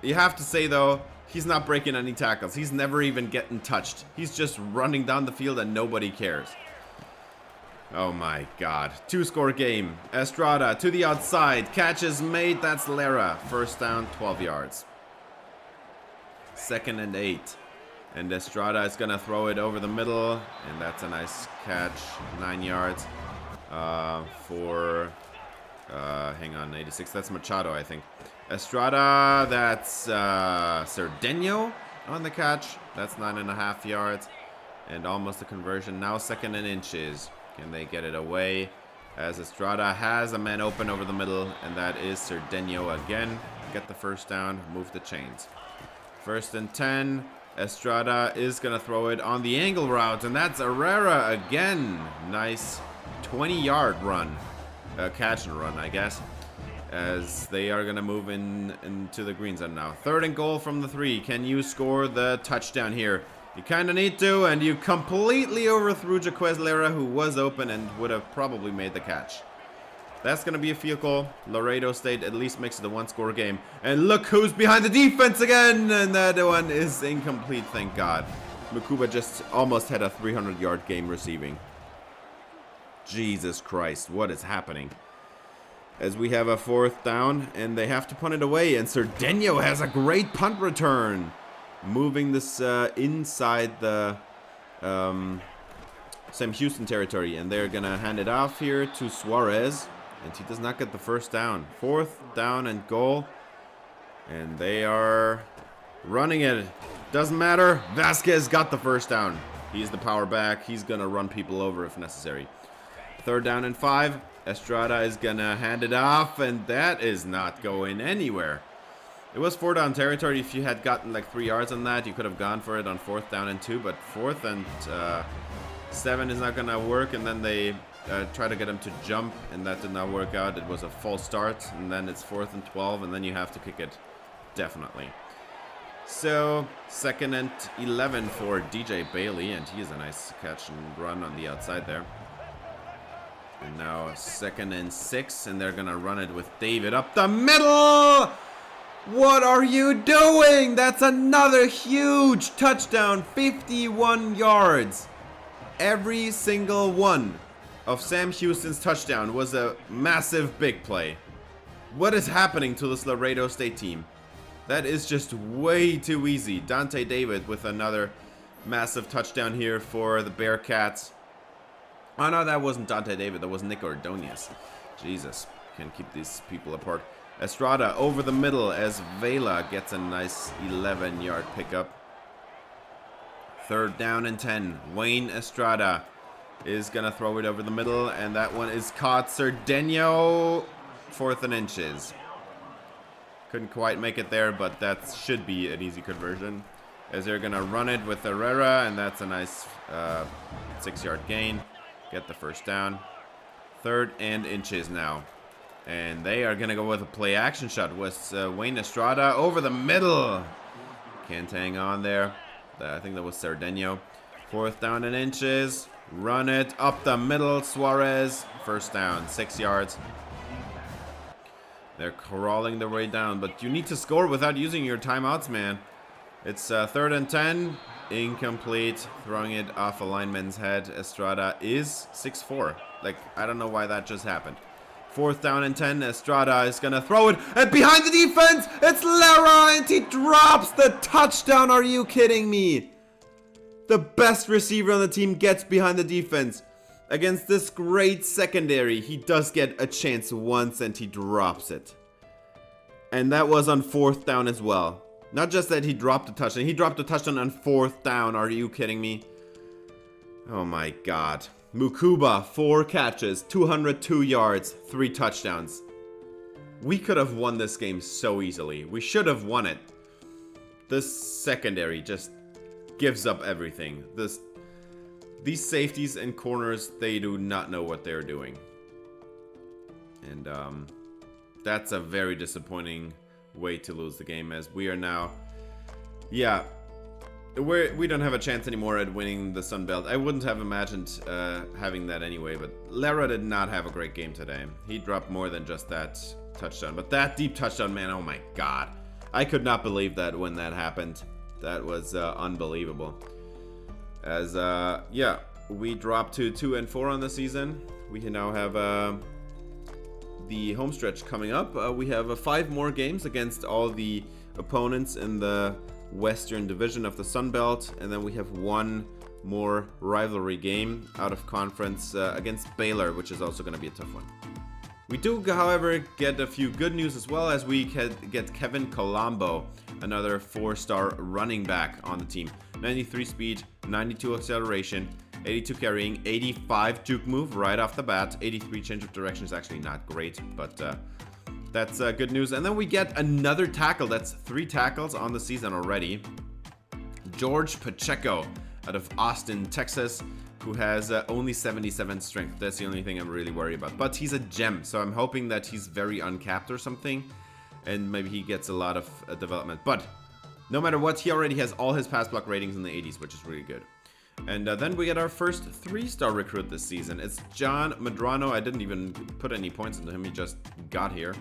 A: You have to say, though, he's not breaking any tackles. He's never even getting touched. He's just running down the field and nobody cares. Oh my God. 2-score game. Estrada to the outside. Catch is made. That's Lara. First down, 12 yards. 2nd and 8. And Estrada is going to throw it over the middle. And that's a nice catch. 9 yards. Hang on, 86. That's Machado, I think. Estrada, that's Cerdeno on the catch. That's 9.5 yards. And almost a conversion. Now 2nd and inches. Can they get it away? As Estrada has a man open over the middle. And that is Cerdeno again. Get the first down. Move the chains. 1st and 10. Estrada is going to throw it on the angle route. And that's Herrera again. Nice 20-yard run. Catch and run, I guess. As they are going to move into the green zone now. 3rd and goal from the 3. Can you score the touchdown here? You kind of need to, and you completely overthrew Jaquez Lara, who was open and would have probably made the catch. That's going to be a field goal. Laredo State at least makes it a 1-score game. And look who's behind the defense again, and that one is incomplete, thank God. Mukuba just almost had a 300-yard game receiving. Jesus Christ, what is happening? As we have a 4th down, and they have to punt it away, and Cerdeno has a great punt return. Moving this inside the Sam Houston territory, and they're going to hand it off here to Suarez, and he does not get the first down. 4th down and goal, and they are running it. Doesn't matter. Vasquez got the first down. He's the power back. He's going to run people over if necessary. 3rd down and 5. Estrada is going to hand it off, and that is not going anywhere. It was 4 down territory. If you had gotten like 3 yards on that, you could have gone for it on 4th down and 2, but 4th and 7 is not going to work, and then they try to get him to jump, and that did not work out. It was a false start, and then it's 4th and 12, and then you have to kick it, definitely. So, 2nd and 11 for DJ Bailey, and he is a nice catch and run on the outside there. And now 2nd and 6, and they're going to run it with David up the middle! What are you doing? That's another huge touchdown, 51 yards. Every single one of Sam Houston's touchdown was a massive big play. What is happening to this Laredo State team? That is just way too easy. Dante David with another massive touchdown here for the Bearcats. Oh no, that wasn't Dante David, that was Nick Ordonez. Jesus, can't keep these people apart. Estrada over the middle as Vela gets a nice 11-yard pickup. 3rd down and 10. Wayne Estrada is going to throw it over the middle, and that one is caught. Cerdeno, 4th and inches. Couldn't quite make it there, but that should be an easy conversion. As they're going to run it with Herrera, and that's a nice 6-yard gain. Get the first down. 3rd and inches now. And they are going to go with a play action shot with Wayne Estrada over the middle. Can't hang on there. I think that was Cerdeno. 4th down and inches. Run it up the middle. Suarez. First down. 6 yards. They're crawling their way down. But you need to score without using your timeouts, man. It's 3rd and 10. Incomplete. Throwing it off a lineman's head. Estrada is 6'4". Like, I don't know why that just happened. 4th down and 10. Estrada is going to throw it. And behind the defense, it's Lara, and he drops the touchdown. Are you kidding me? The best receiver on the team gets behind the defense. Against this great secondary, he does get a chance once, and he drops it. And that was on 4th down as well. Not just that he dropped a touchdown. He dropped a touchdown on 4th down. Are you kidding me? Oh my god. Mukuba, 4 catches, 202 yards, 3 touchdowns. We could have won this game so easily. We should have won it. This secondary just gives up everything. These safeties and corners, they do not know what they're doing. And that's a very disappointing way to lose the game, as we are now, yeah, we don't have a chance anymore at winning the Sun Belt. I wouldn't have imagined having that anyway, but Laredo did not have a great game today. He dropped more than just that touchdown, but that deep touchdown, man, oh my god. I could not believe that when that happened. That was unbelievable. As, yeah, we dropped to 2-4 on the season. We now have the home stretch coming up. We have 5 more games against all the opponents in the Western Division of the Sun Belt, and then we have 1 more rivalry game out of conference against Baylor, which is also going to be a tough one. We do, however, get a few good news as well, as we get Kevin Colombo, another 4-star running back on the team. 93 speed, 92 acceleration, 82 carrying, 85 juke move right off the bat. 83 change of direction is actually not great, but that's good news. And then we get another tackle. That's 3 tackles on the season already. George Pacheco out of Austin, Texas, who has only 77 strength. That's the only thing I'm really worried about. But he's a gem, so I'm hoping that he's very uncapped or something, and maybe he gets a lot of development. But no matter what, he already has all his pass block ratings in the 80s, which is really good. And then we get our first 3-star recruit this season. It's John Medrano. I didn't even put any points into him. He just got here.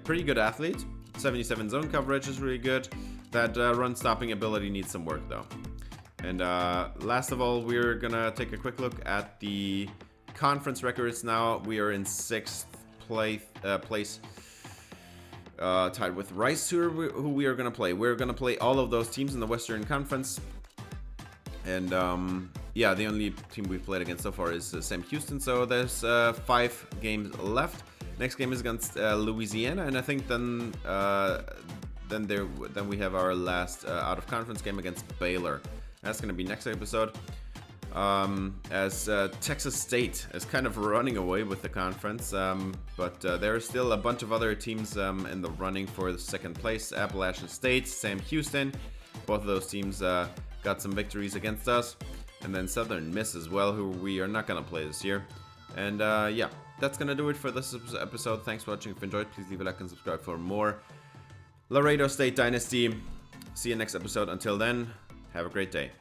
A: Pretty good athlete. 77 zone coverage is really good. That run stopping ability needs some work, though. And last of all, we're going to take a quick look at the conference records now. We are in 6th place, tied with Rice, who we are going to play. We're going to play all of those teams in the Western Conference. And yeah, the only team we've played against so far is Sam Houston. So there's 5 games left. Next game is against Louisiana, and I think then we have our last out of conference game against Baylor. That's going to be next episode. As Texas State is kind of running away with the conference, but there are still a bunch of other teams in the running for the 2nd place. Appalachian State, Sam Houston, both of those teams got some victories against us. And then Southern Miss as well, who we are not going to play this year. And yeah, that's going to do it for this episode. Thanks for watching. If you enjoyed, please leave a like and subscribe for more Laredo State Dynasty. See you next episode. Until then, have a great day.